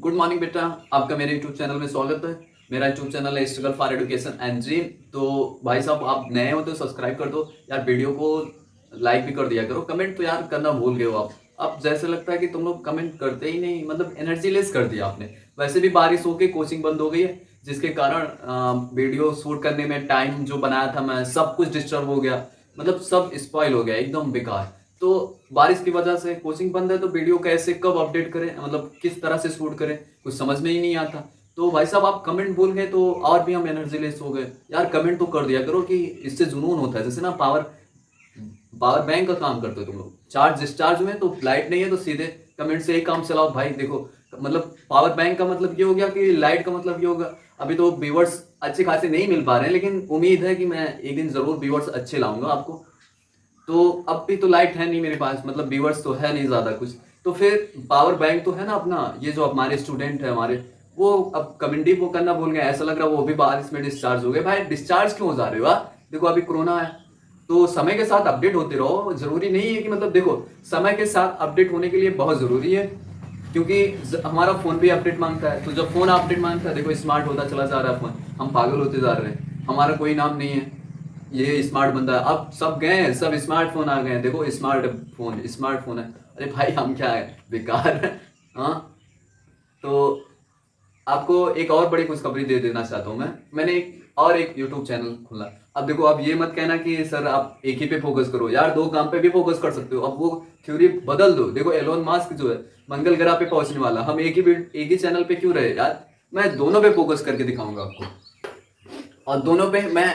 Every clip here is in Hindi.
गुड मॉर्निंग बेटा, आपका मेरे यूट्यूब चैनल में स्वागत है। मेरा यूट्यूब चैनल है struggle for education and dream. तो भाई साहब, आप नए हो तो सब्सक्राइब कर दो यार, वीडियो को लाइक भी कर दिया करो। कमेंट तो यार करना भूल गए हो आप। अब जैसे लगता है कि तुम लोग कमेंट करते ही नहीं, मतलब एनर्जी लेस कर दिया आपने। वैसे भी बारिश होके कोचिंग बंद हो गई है, जिसके कारण वीडियो शूट करने में टाइम जो बनाया था मैं, सब कुछ डिस्टर्ब हो गया। मतलब सब स्पॉइल हो गया, एकदम बेकार। तो बारिश की वजह से कोचिंग बंद है, तो वीडियो कैसे कब अपडेट करें, मतलब किस तरह से शूट करें, कुछ समझ में ही नहीं आता। तो भाई साहब, आप कमेंट भूल गए तो और भी हम एनर्जी लेस हो गए यार। कमेंट तो कर दिया करो, कि इससे जुनून होता है। जैसे ना पावर पावर बैंक का काम करते हो तुम लोग, चार्ज डिस्चार्ज हुए तो लाइट नहीं है तो सीधे कमेंट से ही काम चलाओ भाई। देखो, मतलब पावर बैंक का मतलब ये हो गया, कि लाइट का मतलब ये होगा। अभी तो व्यूवर्स अच्छे खासे नहीं मिल पा रहे हैं, लेकिन उम्मीद है कि मैं एक दिन जरूर व्यूवर्स अच्छे लाऊंगा आपको। तो अब भी तो लाइट है नहीं मेरे पास, मतलब व्यूवर्स तो है नहीं ज्यादा कुछ। तो फिर पावर बैंक तो है ना अपना, ये जो हमारे स्टूडेंट है हमारे, वो अब कम्युनिटी वो करना भूल गए। ऐसा लग रहा है वो भी बारिश में डिस्चार्ज हो गए। भाई डिस्चार्ज क्यों हो जा रहे हो यार? देखो अभी कोरोना है, तो समय के साथ अपडेट होते रहो। जरूरी नहीं है कि, मतलब देखो, समय के साथ अपडेट होने के लिए बहुत जरूरी है, क्योंकि हमारा फोन भी अपडेट मांगता है। तो जब फोन अपडेट मांगता है, देखो स्मार्ट होता चला जा रहा है फोन, हम पागल होते जा रहे हैं। हमारा कोई नाम नहीं है ये स्मार्ट बंदा। अब सब गए हैं, सब स्मार्टफोन आ गए हैं। देखो स्मार्टफोन है। अरे भाई हम क्या है, बेकार है। हाँ, तो आपको एक और बड़ी खुशखबरी दे देना चाहता हूँ मैंने एक यूट्यूब चैनल खोला। अब देखो, अब ये मत कहना कि सर आप एक ही पे फोकस करो यार, दो काम पे भी फोकस कर सकते हो। अब वो थ्योरी बदल दो। देखो एलोन मास्क जो है मंगल ग्रह पे पहुंचने वाला, हम एक ही चैनल पे क्यों रहे यार? मैं दोनों पे फोकस करके दिखाऊंगा आपको। और दोनों पे मैं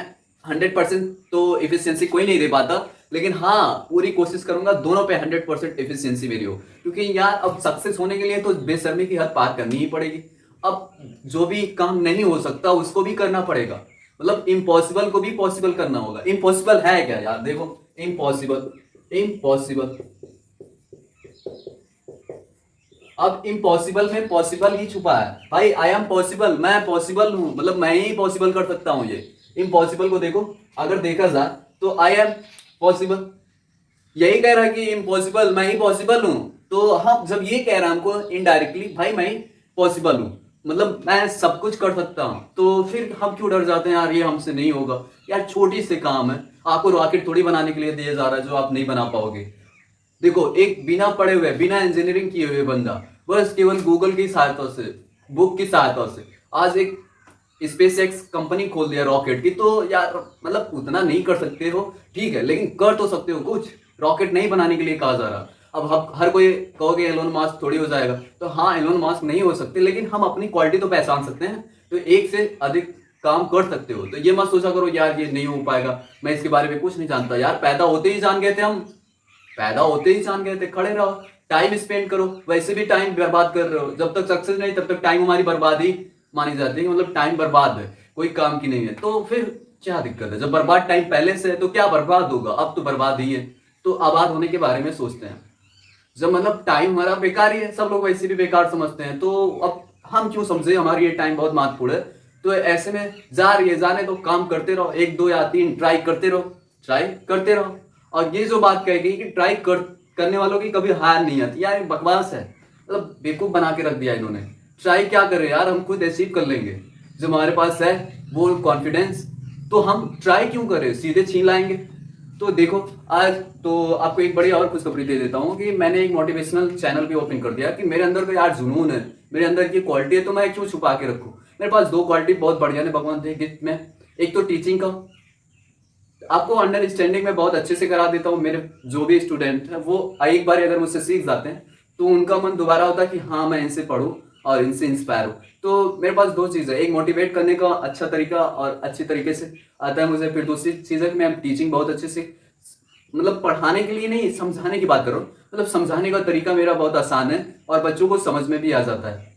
100% तो इफिशियंसी कोई नहीं दे पाता, लेकिन हाँ पूरी कोशिश करूंगा दोनों पे 100% इफिशियंसी मेरी हो। क्योंकि यार अब सक्सेस होने के लिए तो बेशर्मी की हद पार करनी ही पड़ेगी। अब जो भी काम नहीं हो सकता उसको भी करना पड़ेगा, मतलब इम्पॉसिबल को भी पॉसिबल करना होगा। इम्पॉसिबल है क्या यार? देखो, इम्पॉसिबल इम्पॉसिबल अब इम्पॉसिबल में पॉसिबल ही छुपा है भाई। आई एम पॉसिबल, मैं पॉसिबल हूं, मतलब मैं ही पॉसिबल कर सकता हूं ये। इम्पॉसिबल को देखो, अगर देखा जाए तो आई एम पॉसिबल। यही कह रहा है कि इम्पॉसिबल, मैं ही पॉसिबल हूं। तो हम जब ये कह रहा है हमको इनडायरेक्टली, भाई मैं ही पॉसिबल हूं, मतलब मैं सब कुछ कर सकता हूं, तो फिर हम क्यों डर जाते हैं यार ये हमसे नहीं होगा? यार छोटी से काम है, आपको रॉकेट थोड़ी बनाने के लिए दिया जा रहा है जो आप नहीं बना पाओगे। देखो, एक बिना पढ़े हुए, बिना इंजीनियरिंग किए हुए बंदा, बस केवल गूगल की सहायता से, बुक की सहायता से आज एक स्पेस एक्स कंपनी खोल दिया रॉकेट की। तो यार मतलब उतना नहीं कर सकते हो ठीक है, लेकिन कर तो सकते हो कुछ। रॉकेट नहीं बनाने के लिए कहा जा रहा। अब हम हर कोई कहोगे एलोन मास्क थोड़ी हो जाएगा, तो हाँ एलोन मास्क नहीं हो सकते, लेकिन हम अपनी क्वालिटी तो पहचान सकते हैं। तो एक से अधिक काम कर सकते हो। तो ये मत सोचा करो यार ये नहीं हो पाएगा, मैं इसके बारे में कुछ नहीं जानता। यार पैदा होते ही जान गए थे हम, पैदा होते ही जान गए थे। खड़े रहो, टाइम स्पेंड करो। वैसे भी टाइम बर्बाद कर रहे हो, जब तक सक्सेस नहीं तब तक टाइम हमारी बर्बाद ही मानी जाती है। मतलब टाइम बर्बाद है, कोई काम की नहीं है, तो फिर क्या दिक्कत है? जब बर्बाद टाइम पहले से है तो क्या बर्बाद होगा? अब तो बर्बाद ही है। तो आबाद होने के बारे में सोचते हैं, जब मतलब टाइम हमारा बेकार ही है। सब लोग वैसे भी बेकार समझते हैं, तो अब हम क्यों समझे हमारी ये टाइम बहुत महत्वपूर्ण है। तो ऐसे में जा रही है, जाने तो काम करते रहो, एक दो या तीन ट्राई करते रहो, ट्राई करते रहो। और ये जो बात कही गई कि करने वालों की कभी हार नहीं आती, यार ये बकवास है। मतलब बेवकूफ बना के रख दिया इन्होंने। ट्राई क्या करें यार, हम खुद अचीव कर लेंगे जो हमारे पास है वो कॉन्फिडेंस। तो हम ट्राई क्यों करें, सीधे छीन लाएंगे। तो देखो, आज तो आपको एक बड़ी और खुशखबरी दे देता हूँ कि मैंने एक मोटिवेशनल चैनल भी ओपन कर दिया। कि मेरे अंदर का यार जुनून है, मेरे अंदर की क्वालिटी है, तो मैं क्यों छुपा के रखूँ? मेरे पास दो क्वालिटी बहुत बढ़िया ने भगवान दे गिफ्ट में। एक तो टीचिंग का, आपको अंडरस्टैंडिंग में बहुत अच्छे से करा देता हूँ। मेरे जो भी स्टूडेंट है वो एक बार अगर मुझसे सीख जाते हैं तो उनका मन दोबारा होता है कि हाँ मैं इनसे पढ़ूं और इनसे इंस्पायर हूं। तो मेरे पास दो चीज़ है, एक मोटिवेट करने का अच्छा तरीका और अच्छी तरीके से आता है मुझे। फिर दूसरी चीज़ है कि मैं टीचिंग बहुत अच्छे से, मतलब पढ़ाने के लिए नहीं, समझाने की बात करो, मतलब समझाने का तरीका मेरा बहुत आसान है और बच्चों को समझ में भी आ जाता है।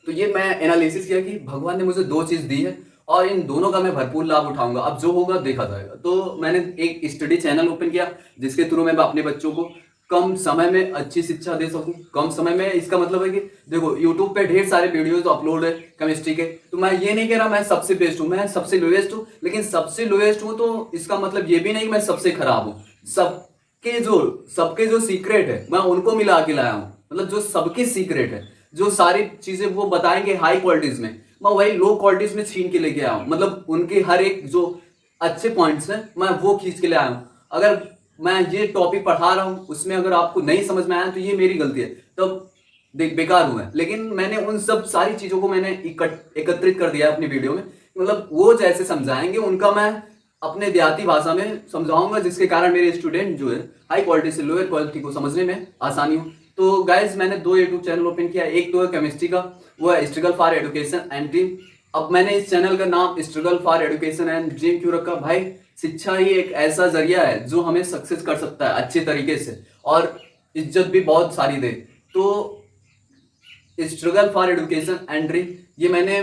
तो ये मैं एनालिसिस किया कि भगवान ने मुझे दो चीज दी है और इन दोनों का मैं भरपूर लाभ उठाऊंगा। अब जो होगा देखा जाएगा। तो मैंने एक स्टडी चैनल ओपन किया, जिसके थ्रू मैं अपने बच्चों को कम समय में अच्छी शिक्षा दे सकूं। कम समय में इसका मतलब है कि देखो यूट्यूब पे ढेर सारे वीडियोस अपलोड है केमिस्ट्री के। तो मैं ये नहीं कह रहा मैं सबसे बेस्ट हूं, मैं सबसे लोएस्ट हूं, लेकिन सबसे लोएस्ट हूं तो इसका मतलब ये भी नहीं कि मैं सबसे खराब हूं। सबके जो सीक्रेट है मैं उनको मिला के लाया हूं, मतलब जो सबके सीक्रेट है जो सारी चीजें वो बताएंगे हाई क्वालिटीज में, मैं वही लो क्वालिटीज में छीन के लेके आया हूँ। मतलब उनके हर एक जो अच्छे पॉइंट्स हैं मैं वो खींच के ले आया हूँ। अगर मैं ये टॉपिक पढ़ा रहा हूँ उसमें अगर आपको नहीं समझ में आया तो ये मेरी गलती है, तब बेकार हुआ है। लेकिन मैंने उन सब सारी चीजों को मैंने एकत्रित कर दिया है अपनी वीडियो में। मतलब वो जैसे समझाएंगे उनका मैं अपने देहाती भाषा में समझाऊंगा, जिसके कारण मेरे स्टूडेंट जो है हाई क्वालिटी से लोअर क्वालिटी को समझने में आसानी हो। तो गाइज मैंने 2 यूट्यूब चैनल ओपन किया, एक तो है केमिस्ट्री का, वो है struggle for education and dream. अब मैंने इस चैनल का नाम struggle for education and dream क्यों रखा? भाई शिक्षा ही एक ऐसा जरिया है जो हमें सक्सेस कर सकता है अच्छे तरीके से और इज्जत भी बहुत सारी दे। तो struggle for education and dream ये मैंने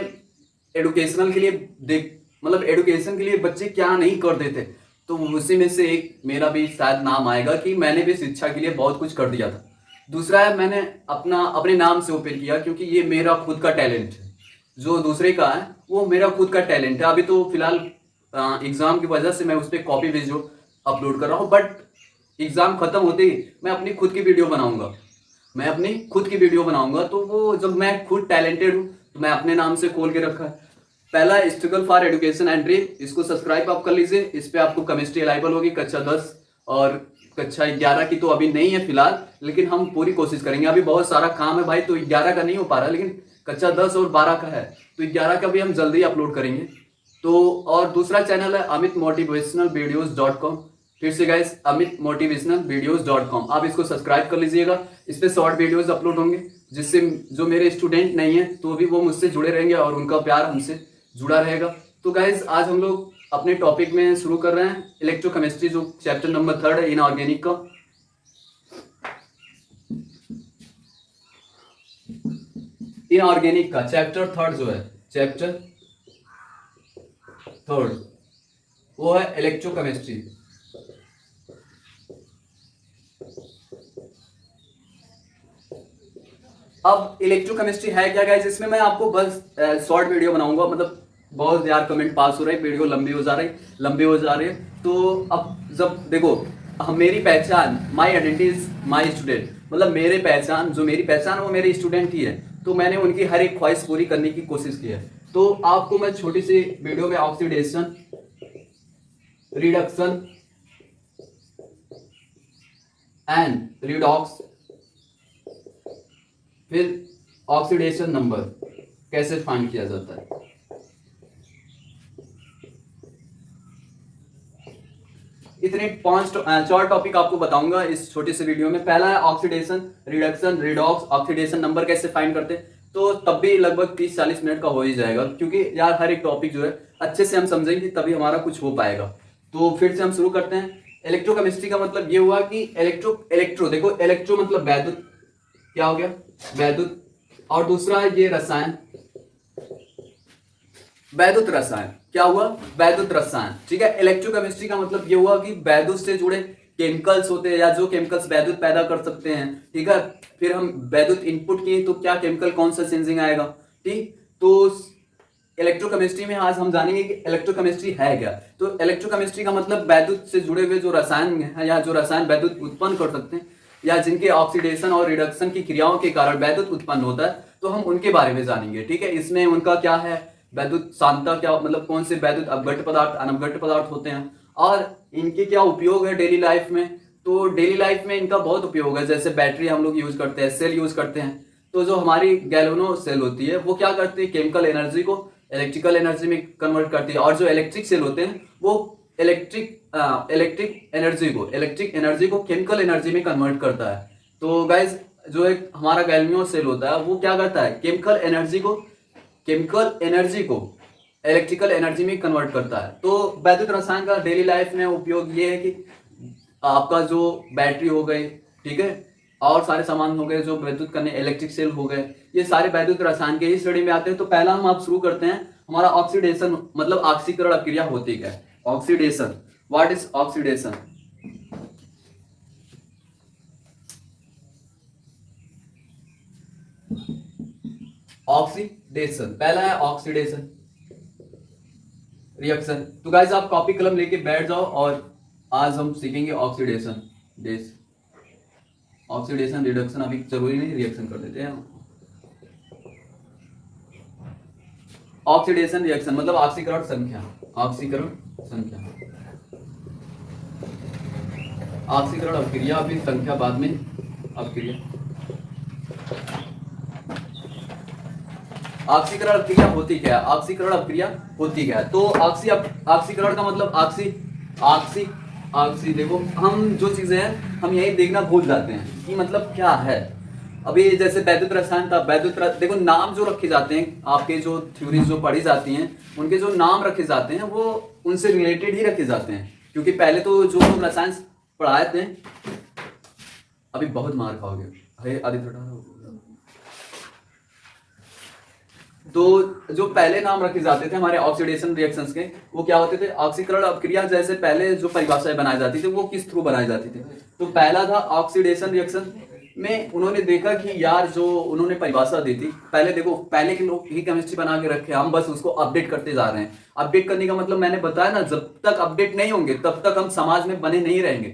एडुकेशनल के लिए देख मतलब एडुकेशन के लिए बच्चे क्या नहीं कर देते, तो उसी में से एक मेरा भी शायद नाम आएगा कि मैंने भी शिक्षा के लिए बहुत कुछ कर दिया था। दूसरा है मैंने अपने नाम से ओपन किया क्योंकि ये मेरा खुद का टैलेंट है। जो दूसरे का है वो मेरा खुद का टैलेंट है। अभी तो फिलहाल एग्जाम की वजह से मैं उस पर कॉपी वीडियो अपलोड कर रहा हूँ, बट एग्जाम खत्म होते ही मैं अपनी खुद की वीडियो बनाऊंगा। मैं अपनी खुद की वीडियो बनाऊंगा तो वो जब मैं खुद टैलेंटेड हूँ तो मैं अपने नाम से खोल के रखा है। पहला struggle for education and dream, इसको सब्सक्राइब आप कर लीजिए। इस पे आपको केमिस्ट्री अवेलेबल होगी कक्षा 10 और कक्षा 11 की तो अभी नहीं है फिलहाल, लेकिन हम पूरी कोशिश करेंगे। अभी बहुत सारा काम है भाई, तो 11 का नहीं हो पा रहा, लेकिन कक्षा 10 और 12 का है, तो 11 का भी हम जल्दी अपलोड करेंगे। तो और दूसरा चैनल है अमित मोटिवेशनल वीडियोज.com। फिर से गाइस अमित मोटिवेशनल वीडियोज.com, आप इसको सब्सक्राइब कर लीजिएगा। इस पे शॉर्ट वीडियोज अपलोड होंगे जिससे जो मेरे स्टूडेंट नहीं है तो भी वो मुझसे जुड़े रहेंगे और उनका प्यार हमसे जुड़ा रहेगा। तो गाइज आज हम लोग अपने टॉपिक में शुरू कर रहे हैं इलेक्ट्रोकेमिस्ट्री, जो चैप्टर नंबर 3 है इनऑर्गेनिक का। इनऑर्गेनिक का चैप्टर 3 जो है, चैप्टर 3 वो है इलेक्ट्रोकेमिस्ट्री। अब इलेक्ट्रोकेमिस्ट्री है क्या गाइस? इसमें मैं आपको बस शॉर्ट वीडियो बनाऊंगा। मतलब बहुत यार कमेंट पास हो रहे हैं, वीडियो लंबी हो जा रही है। तो अब जब देखो मेरी पहचान, my identity is my student, मतलब मेरी पहचान वो मेरे स्टूडेंट ही है। तो मैंने उनकी हर एक ख्वाहिश पूरी करने की कोशिश की है। तो आपको मैं छोटी सी वीडियो में ऑक्सीडेशन, रिडक्शन एंड रिडॉक्स, फिर ऑक्सीडेशन नंबर कैसे फाइंड किया जाता है, इतने 4 टॉपिक आपको बताऊंगा इस छोटे से वीडियो में। पहला है oxidation, reduction, redox, oxidation number कैसे फाइंड करते हैं। तो तब भी लगभग 30-40 मिनट का हो ही जाएगा, क्योंकि यार हर एक टॉपिक जो है अच्छे से हम समझेंगे तभी हमारा कुछ हो पाएगा। तो फिर से हम शुरू करते हैं। इलेक्ट्रोकेमिस्ट्री का मतलब ये हुआ कि इलेक्ट्रो देखो, इलेक्ट्रो मतलब वैद्युत, क्या हो गया वैद्युत, और दूसरा ये रसायन, वैद्युत रसायन, क्या हुआ वैद्युत रसायन, ठीक है। इलेक्ट्रोकेमिस्ट्री का मतलब ये हुआ कि वैद्युत से जुड़े केमिकल्स होते हैं या जो केमिकल्स वैद्युत पैदा कर सकते हैं, ठीक है। फिर हम वैद्युत इनपुट किए तो क्या केमिकल कौन सा चेंजिंग आएगा, ठीक। तो इलेक्ट्रोकेमिस्ट्री में आज हम जानेंगे कि इलेक्ट्रोकेमिस्ट्री है क्या। तो इलेक्ट्रोकेमिस्ट्री का मतलब वैद्युत से जुड़े हुए जो रसायन है या जो रसायन वैद्युत उत्पन्न कर सकते हैं या जिनके ऑक्सीडेशन और रिडक्शन की क्रियाओं के कारण वैद्युत उत्पन्न होता है, तो हम उनके बारे में जानेंगे, ठीक है। इसमें उनका क्या है वैद्युत सांद्रता, क्या मतलब कौन से वैद्युत अपघट्य पदार्थ, अनवघट्य पदार्थ होते हैं और इनके क्या उपयोग है डेली लाइफ में। तो डेली लाइफ में इनका बहुत उपयोग है, जैसे बैटरी हम लोग यूज करते हैं, सेल यूज करते हैं। तो जो हमारी गैल्वेनो सेल होती है वो क्या करती है, केमिकल एनर्जी को इलेक्ट्रिकल एनर्जी में कन्वर्ट करती है, और जो इलेक्ट्रिक सेल होते हैं वो इलेक्ट्रिक एनर्जी को केमिकल एनर्जी में कन्वर्ट करता है। तो गाइज जो एक हमारा गैल्वेनो सेल होता है वो क्या करता है, केमिकल एनर्जी को इलेक्ट्रिकल एनर्जी में कन्वर्ट करता है। तो वैद्युत रसायन का डेली लाइफ में उपयोग ये है कि आपका जो बैटरी हो गई, ठीक है, और सारे सामान हो गए जो वैद्युत करने, इलेक्ट्रिक सेल हो गए, ये सारे वैद्युत रसायन के ही श्रेणी में आते हैं। तो पहला हम आप शुरू करते हैं, हमारा ऑक्सीडेशन मतलब ऑक्सीकरण क्रिया होती है। Oxidation, what is oxidation? Oxidation पहला है ऑक्सीडेशन, रिएक्शन। तो गाइस आप कॉपी कलम लेके बैठ जाओ और आज हम सीखेंगे ऑक्सीडेशन, ऑक्सीडेशन रिडक्शन अभी जरूरी नहीं, रिएक्शन कर देते हैं। ऑक्सीडेशन रिएक्शन मतलब ऑक्सीकरण संख्या, ऑक्सीकरण संख्या, ऑक्सीकरण अभिक्रिया, अभी संख्या बाद में अभिक्रिया। ऑक्सीकरण अभिक्रिया होती क्या है? ऑक्सीकरण अभिक्रिया होती क्या है? तो ऑक्सीकरण का मतलब ऑक्सी देखो, हम जो चीजें हैं हम यही देखना भूल जाते हैं कि मतलब क्या है। अभी जैसे वैद्युत रसायन था, देखो नाम जो रखे जाते हैं, आपके जो थ्योरीज जो पढ़ी जाती हैं उनके जो नाम रखे जाते हैं वो उनसे रिलेटेड ही रखे जाते हैं, क्योंकि पहले तो जो हम रसायन पढ़ाए थे, अभी बहुत मार खाओगे, अरे आदि तो जो पहले नाम रखे जाते थे हमारे ऑक्सीडेशन रिएक्शंस के, वो क्या होते थे? ऑक्सीकरण अभिक्रिया जैसे पहले जो परिभाषाएं बनाई जाती थी वो किस थ्रू बनाई जाती थी? तो पहला था ऑक्सीडेशन रिएक्शन में उन्होंने देखा कि यार जो उन्होंने परिभाषा दी थी, पहले देखो पहले के लोग ही केमिस्ट्री बना के रखे, हम बस उसको अपडेट करते जा रहे हैं। अपडेट करने का मतलब मैंने बताया ना, जब तक अपडेट नहीं होंगे तब तक हम समाज में बने नहीं रहेंगे।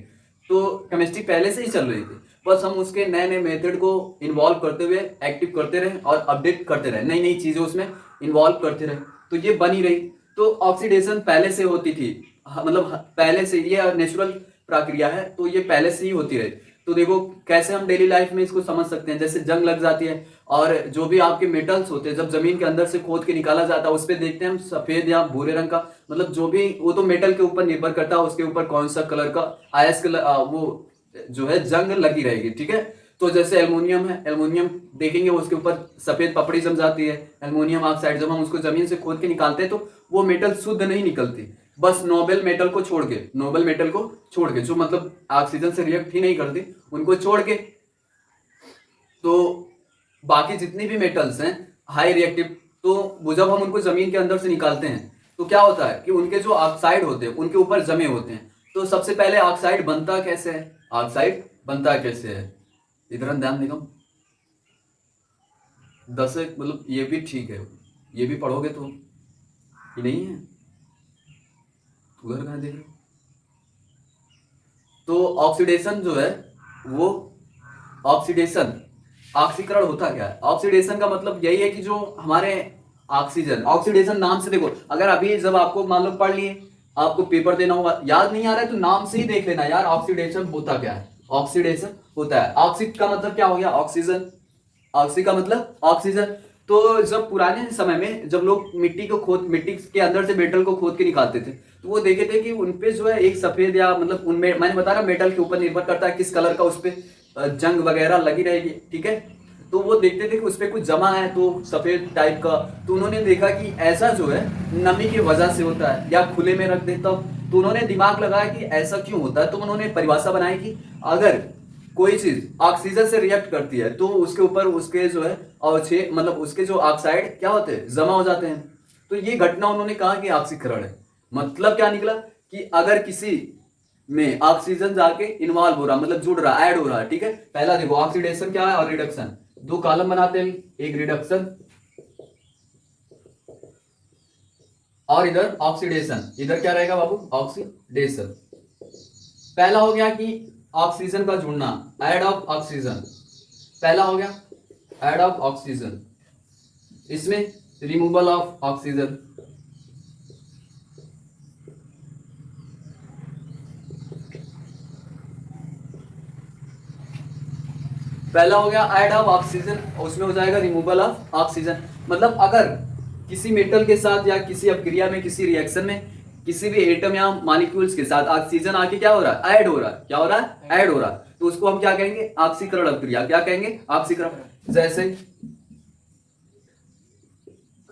तो केमिस्ट्री पहले से ही चल रही थी, बस हम उसके नए नए मेथड को इन्वॉल्व करते हुए एक्टिव करते रहे और अपडेट करते रहे, नई नई चीजें उसमें इन्वॉल्व करते रहे, तो ये बनी रही। तो ऑक्सीडेशन पहले से होती थी, मतलब पहले से, ये नेचुरल प्रक्रिया है, तो ये पहले से ही होती रही। तो देखो कैसे हम डेली लाइफ में इसको समझ सकते हैं, जैसे जंग लग जाती है और जो भी आपके मेटल्स होते हैं जब जमीन के अंदर से खोद के निकाला जाता है, उस पर देखते हैं हम सफेद या भूरे रंग का, मतलब जो भी, वो तो मेटल के ऊपर निर्भर करता है उसके ऊपर कौन सा कलर का आयस कलर वो जो है जंग लगी रहेगी, ठीक है। तो जैसे एल्युमिनियम है, एल्युमिनियम देखेंगे उसके ऊपर सफेद पपड़ी जम जाती है, एल्युमिनियम ऑक्साइड, जब हम उसको जमीन से खोद के निकालते हैं तो वो मेटल शुद्ध नहीं निकलती, बस नोबेल मेटल को छोड़ के, जो मतलब ऑक्सीजन से रिएक्ट ही नहीं करती उनको छोड़ के, तो बाकी जितनी भी मेटल्स हैं हाई रिएक्टिव, तो जब हम उनको जमीन के अंदर से निकालते हैं तो क्या होता है कि उनके जो ऑक्साइड होते हैं उनके ऊपर जमे होते हैं। तो सबसे पहले ऑक्साइड बनता कैसे है? ऑक्साइड बनता कैसे है? इधर ध्यान देगा, 10 मतलब ये भी ठीक है, ये भी पढ़ोगे तो ये नहीं है, उधर कहां देख रहे हो? तो ऑक्सीडेशन जो है वो ऑक्सीडेशन, ऑक्सीकरण होता क्या है? ऑक्सीडेशन का मतलब यही है कि जो हमारे ऑक्सीजन, ऑक्सीडेशन नाम से देखो, अगर अभी जब आपको मान लो पढ़ लिए, आपको पेपर देना होगा, याद नहीं आ रहा है तो नाम से ही देख लेना यार, ऑक्सीडेशन होता क्या है। ऑक्सीडेशन होता है, ऑक्सीड का मतलब क्या हो गया? ऑक्सीजन, ऑक्सी का मतलब ऑक्सीजन। तो जब पुराने समय में जब लोग मिट्टी के अंदर से मेटल को खोद के निकालते थे, तो वो देखे थे कि उनपे जो है एक सफेद, या मतलब उनमें मैंने बता रहा मेटल के ऊपर निर्भर करता है किस कलर का उस पर जंग वगैरह लगी रहेगी, ठीक है। तो वो देखते थे कि उस पर कुछ जमा है तो सफेद टाइप का, तो उन्होंने देखा कि ऐसा जो है नमी की वजह से होता है, या खुले में रख देता हूं, तो उन्होंने दिमाग लगाया कि ऐसा क्यों होता है। तो उन्होंने परिभाषा बनाई कि अगर कोई चीज ऑक्सीजन से रिएक्ट करती है तो उसके ऊपर उसके जो है अवक्षेप, मतलब उसके जो ऑक्साइड क्या होते हैं, जमा हो जाते हैं। तो ये घटना उन्होंने कहा कि ऑक्सीकरण है। मतलब क्या निकला कि अगर किसी में ऑक्सीजन जाके इन्वॉल्व हो रहा, मतलब जुड़ रहा, ऐड हो रहा है, ठीक है। पहला देखो ऑक्सीडेशन क्या है और रिडक्शन, दो कॉलम बनाते हैं, एक रिडक्शन और इधर ऑक्सीडेशन, इधर क्या रहेगा बाबू? ऑक्सीडेशन। पहला हो गया कि ऑक्सीजन का जुड़ना, ऐड ऑफ ऑक्सीजन, पहला हो गया ऐड ऑफ ऑक्सीजन, इसमें रिमूवल ऑफ ऑक्सीजन, पहला हो गया ऐड ऑफ ऑक्सीजन, उसमें हो जाएगा रिमूवल ऑफ ऑक्सीजन। मतलब अगर किसी मेटल के साथ या किसी अपक्रिया में, किसी रिएक्शन में, किसी भी एटम या मॉलिक्यूल्स के साथ ऑक्सीजन आके क्या हो रहा है? ऐड हो रहा है। क्या हो रहा है? ऐड हो रहा है। तो उसको हम क्या कहेंगे? ऑक्सीकरण अभिक्रिया। क्या कहेंगे? ऑक्सीकरण। जैसे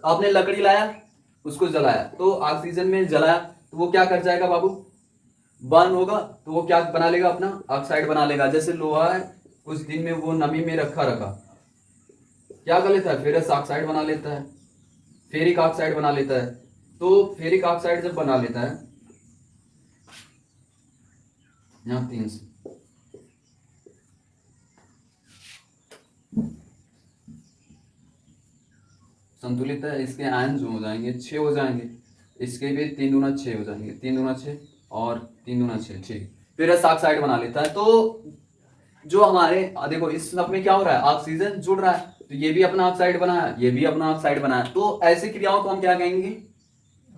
आपने लकड़ी लाया, उसको जलाया, तो ऑक्सीजन में जलाया तो वो क्या कर जाएगा बाबू? बर्न होगा, तो वो क्या बना लेगा? अपना ऑक्साइड बना लेगा। जैसे लोहा है, कुछ दिन में वो नमी में रखा क्या कर लेता है? फेरस ऑक्साइड बना लेता है, फेरिक ऑक्साइड बना लेता है। तो फेरिक ऑक्साइड जब बना लेता है, यहां 3 से संतुलित है, इसके आयन जो हो जाएंगे 6 हो जाएंगे, इसके भी 3 दूना 6 हो जाएंगे, 3 दूना 6 और 3 दूना 6, ठीक। फेरस ऑक्साइड बना लेता है। तो जो हमारे देखो इस सब में क्या हो रहा है? ऑक्सीजन जुड़ रहा है, तो ये भी अपना ऑक्साइड बनाया, ये भी अपना ऑक्साइड बनाया। तो ऐसी क्रियाओं को हम क्या कहेंगे?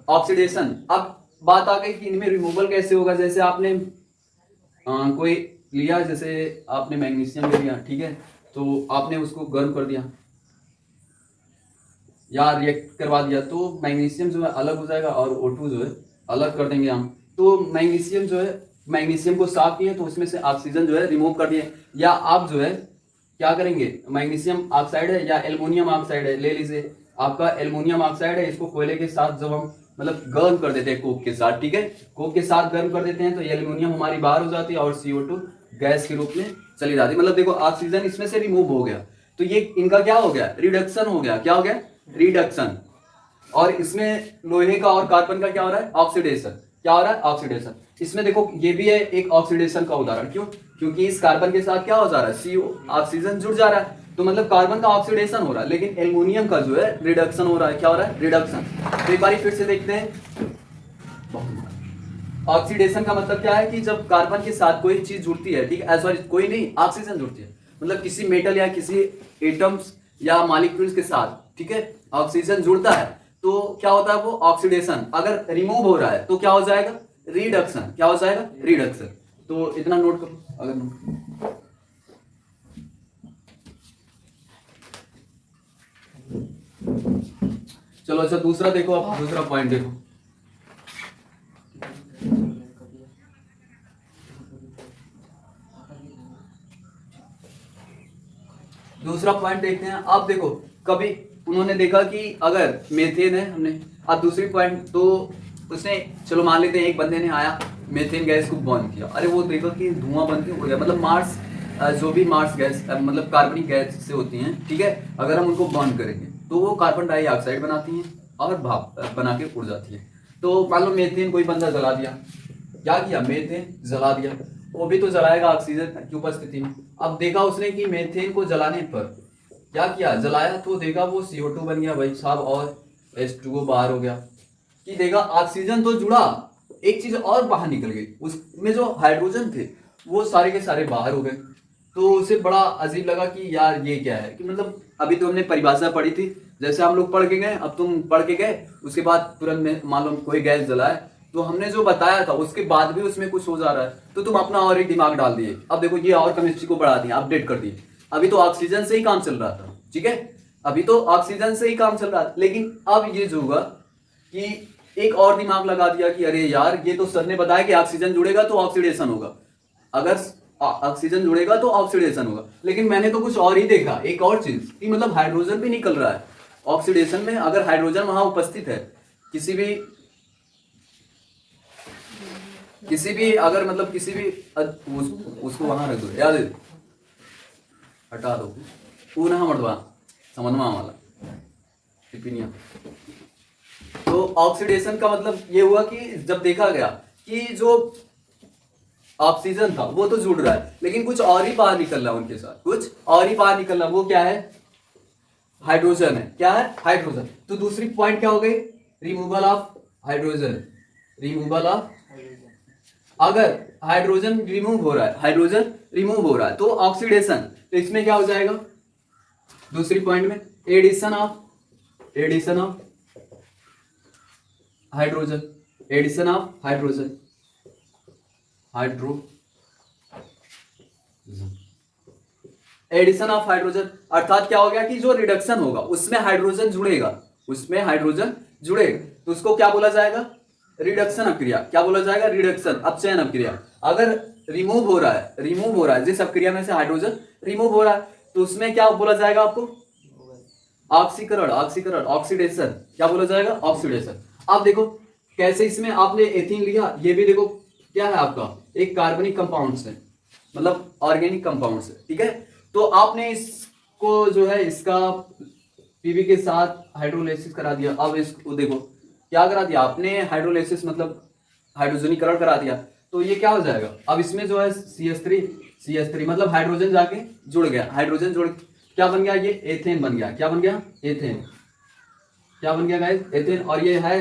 ऑक्सीडेशन। अब बात आ गई कि इनमें रिमूवल कैसे होगा। जैसे आपने कोई लिया, जैसे आपने मैग्नीशियम ले लिया, ठीक है, तो आपने उसको गर्म कर दिया या रिएक्ट करवा दिया, तो मैग्नीशियम जो है अलग हो जाएगा और O2 जो है अलग कर देंगे हम। तो मैग्नीशियम जो है, मैग्नीशियम को साफ किए तो उसमें से ऑक्सीजन जो है रिमूव कर दिए। या आप जो है क्या करेंगे, मैग्नीशियम ऑक्साइड है या एल्युमिनियम ऑक्साइड है, ले लीजिए आपका एल्युमिनियम ऑक्साइड है, इसको कोयले के साथ जब हम मतलब गर्म कर देते हैं कोक के साथ, ठीक है, कोक के साथ गर्म कर देते हैं तो एल्युमिनियम हमारी बाहर हो जाती है और CO2 गैस के रूप में चली जाती है। मतलब देखो ऑक्सीजन इसमें से रिमूव हो गया, तो ये इनका क्या हो गया, रिडक्शन हो गया। क्या हो गया? रिडक्शन। और इसमें लोहे का और कार्बन का क्या हो रहा है? ऑक्सीडेशन। क्या हो रहा है? ऑक्सीडेशन। इसमें देखो ये भी है एक ऑक्सीडेशन का उदाहरण। क्यों? क्योंकि इस कार्बन के साथ क्या हो जा रहा है? CO ऑक्सीजन जुड़ जा रहा है, तो मतलब कार्बन का ऑक्सीडेशन हो रहा है, लेकिन एल्युमिनियम का जो है रिडक्शन हो रहा है। क्या हो रहा है? रिडक्शन। तो एक बार फिर से देखते हैं। ऑक्सीडेशन का मतलब क्या है कि जब कार्बन के साथ कोई चीज जुड़ती है, ठीक है, सॉरी कोई नहीं, ऑक्सीजन जुड़ती है, मतलब किसी मेटल या किसी एटम्स या मॉलिक्यूल्स के साथ, ठीक है, ऑक्सीजन जुड़ता है तो क्या होता है? वो ऑक्सीडेशन। अगर रिमूव हो रहा है तो क्या हो जाएगा? रिडक्शन। क्या हो जाएगा? रिडक्शन। तो इतना नोट करो अगर नोट। चलो अच्छा दूसरा देखो, आप दूसरा पॉइंट देखो। दूसरा पॉइंट देखते हैं। आप देखो कभी उन्होंने देखा कि अगर मेथेन है, हमने अब दूसरी पॉइंट तो उसने, चलो मान लेते हैं एक बंदे ने आया मेथेन गैस को बर्न किया, अरे वो देखा कि धुआं बन के हो गया, मतलब मार्स जो भी मार्स गैस मतलब कार्बनिक गैस से होती हैं, ठीक है, अगर हम उनको बर्न करेंगे तो वो कार्बन डाइऑक्साइड बनाती हैं और भाप बना के उड़ जाती है। तो मान लो मेथेन कोई बंदा जला दिया, क्या किया? मेथेन जला दिया, वो भी तो जलाएगा ऑक्सीजन की उपस्थिति में। अब देखा उसने कि मेथेन को जलाने पर क्या किया, जलाया तो देखा वो CO2 बन गया भाई साहब और H2O बाहर हो गया। कि देखा ऑक्सीजन तो जुड़ा, एक चीज और बाहर निकल गई, उसमें जो हाइड्रोजन थे वो सारे के सारे बाहर हो गए। तो उसे बड़ा अजीब लगा कि यार ये क्या है, कि मतलब अभी तो हमने परिभाषा पढ़ी थी, जैसे हम लोग पढ़ के गए, अब तुम पढ़ के गए उसके बाद तुरंत में मान लो कोई गैस जलाए तो हमने जो बताया था उसके बाद भी उसमें कुछ हो जा रहा है, तो तुम अपना और एक दिमाग डाल दिए। अब देखो ये और केमिस्ट्री को बढ़ा दिया, अपडेट कर दिए। अभी तो ऑक्सीजन से ही काम चल रहा था, ठीक है, अभी तो ऑक्सीजन से ही काम चल रहा था, लेकिन अब ये जो हुआ कि एक और दिमाग लगा दिया कि अरे यार ये तो सर ने बताया कि ऑक्सीजन जुड़ेगा तो ऑक्सीडेशन होगा, अगर ऑक्सीजन जुड़ेगा तो ऑक्सीडेशन होगा, लेकिन मैंने तो कुछ और ही देखा, एक और चीज कि मतलब हाइड्रोजन भी निकल रहा है ऑक्सीडेशन में। अगर हाइड्रोजन वहां उपस्थित है किसी भी अगर मतलब किसी भी उसको वहां रख दो, याद है, हटा दो, पुनः मटवा समझवा वाला टिप्पणियां। तो ऑक्सीडेशन का मतलब ये हुआ कि जब देखा गया कि जो ऑक्सीजन था वो तो जुड़ रहा है, लेकिन कुछ और ही बाहर निकल रहा है उनके साथ, कुछ और ही बाहर निकल रहा है, वो क्या है? हाइड्रोजन है। क्या है? हाइड्रोजन। तो दूसरी पॉइंट क्या हो गई? Removal of hydrogen. Removal of, अगर हाइड्रोजन रिमूव हो रहा है, हाइड्रोजन रिमूव हो रहा है तो ऑक्सीडेशन, तो इसमें क्या हो जाएगा? दूसरी पॉइंट में addition of hydrogen, addition of hydrogen, addition of hydrogen, अर्थात क्या हो गया कि जो रिडक्शन होगा उसमें हाइड्रोजन जुड़ेगा, उसमें हाइड्रोजन जुड़ेगा, तो उसको क्या बोला जाएगा? रिडक्शन अपक्रिया। क्या बोला जाएगा? रिडक्शन, अपचयन अपक्रिया। अगर रिमूव हो रहा है जिस अपक्रिया में से हाइड्रोजन रिमूव हो रहा है तो उसमें क्या बोला जाएगा आपको? ऑक्सीकरण, ऑक्सीडेशन। क्या बोला जाएगा? ऑक्सीडेशन। अब देखो कैसे इसमें आपने एथीन लिया, ये भी देखो क्या है आपका, एक कार्बनिक कंपाउंड है, मतलब ऑर्गेनिक कंपाउंड है, ठीक है, तो आपने इसको जो है इसका पीवी के साथ हाइड्रोलाइसिस करा दिया। अब इसको देखो क्या करा दिया आपने, हाइड्रोलाइसिस मतलब हाइड्रोजनीकरण करा दिया, तो ये क्या हो जाएगा? अब इसमें जो है CH3 मतलब हाइड्रोजन जाके जुड़ गया, हाइड्रोजन जुड़ क्या बन गया? ये एथेन बन गया। क्या बन गया? एथेन। क्या बन गया गाइस? एथेन। और ये है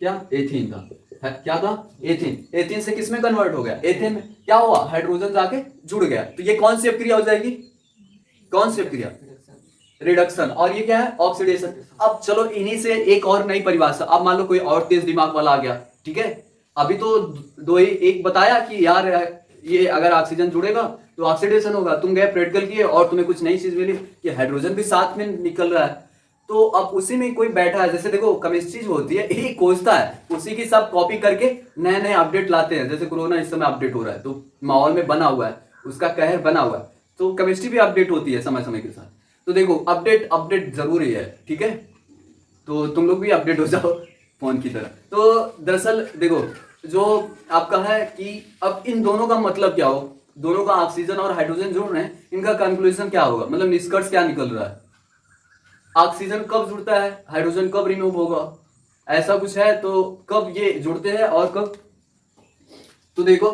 क्या? एथीन था, है क्या था? एथीन। एथीन से किस में कन्वर्ट हो गया? एथेन में। क्या हुआ? हाइड्रोजन जाके जुड़ गया, तो ये कौन सी अपक्रिया हो जाएगी? कौन सी अपक्रिया? रिडक्शन, और ये क्या है, ऑक्सीडेशन। अब चलो इन्हीं से एक और नई परिभाषा, अब मान लो कोई और तेज दिमाग वाला आ गया, ठीक है, अभी तो दो ही एक बताया कि यार ये अगर ऑक्सीजन जुड़ेगा तो ऑक्सीडेशन होगा, तुम गए प्रैक्टिकल किए और तुम्हें कुछ नई चीज मिली कि हाइड्रोजन भी साथ में निकल रहा है। तो अब उसी में कोई बैठा है, जैसे देखो केमिस्ट्री जो होती है एक खोजता है, उसी की सब कॉपी करके नए नए अपडेट लाते हैं, जैसे कोरोना इस समय अपडेट हो रहा है तो माहौल में बना हुआ है, उसका कहर बना हुआ है, तो केमिस्ट्री भी अपडेट होती है समय समय के साथ। तो देखो अपडेट अपडेट जरूरी है, ठीक है, तो तुम लोग भी अपडेट हो जाओ फोन की तरह। तो दरअसल देखो जो आपका है कि अब इन दोनों का मतलब क्या हो, दोनों का ऑक्सीजन और हाइड्रोजन जोड़ रहे हैं, इनका कंक्लूजन क्या होगा, मतलब निष्कर्ष क्या निकल रहा है, ऑक्सीजन कब जुड़ता है, हाइड्रोजन कब रिमूव होगा, ऐसा कुछ है, तो कब ये जुड़ते हैं और कब। तो देखो